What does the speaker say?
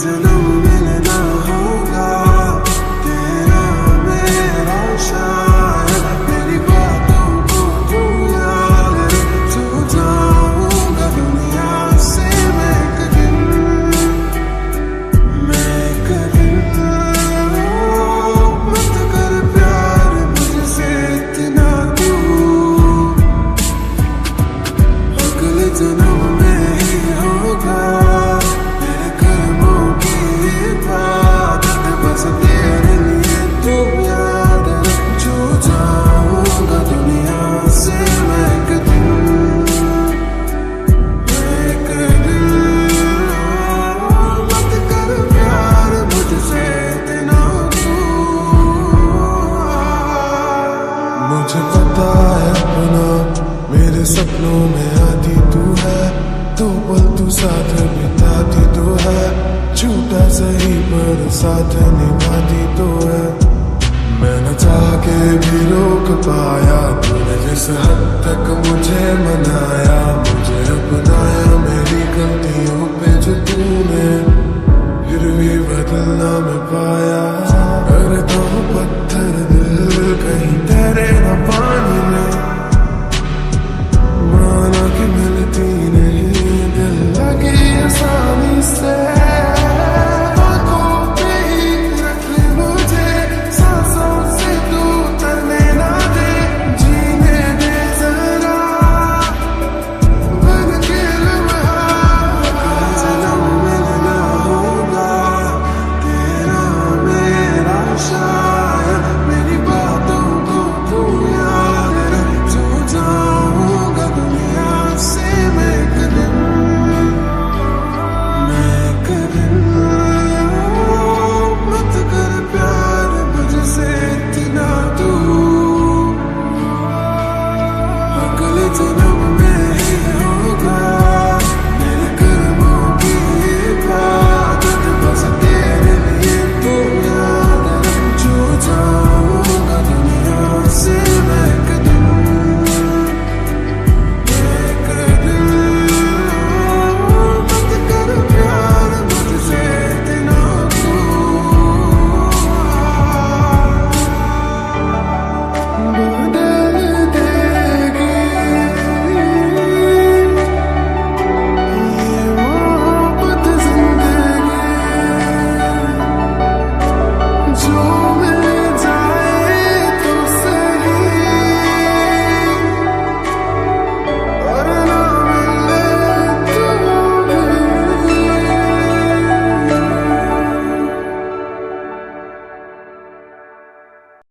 जन्म मिलना होगा, तेरा मेरा शायद, तेरी बातों को तू याद रख, जाऊंगा दुनिया से मैं एक दिन, मैं एक दिन। मत कर प्यार मुझसे इतना तू, अगले जन्म में ही होगा मेरे कर्मों की इबादत, बस तेरे लिए तू याद रख, जो जाऊंगा दुनिया से मैं एक दिन, मैं एक दिन। मत कर प्यार मुझसे इतना तू, मुझे पता है अपना मेरे सपनों में आती तू है, तो पल तू साथ बिताती तो है, झूठा सही पर साथ निभाती तो है। मैं न चाह के भी रोक पाया, तूने जिस हद तक मुझे मनाया, मुझे अपनाया मेरी गलतियों पे जो तूने, फिर भी बदलना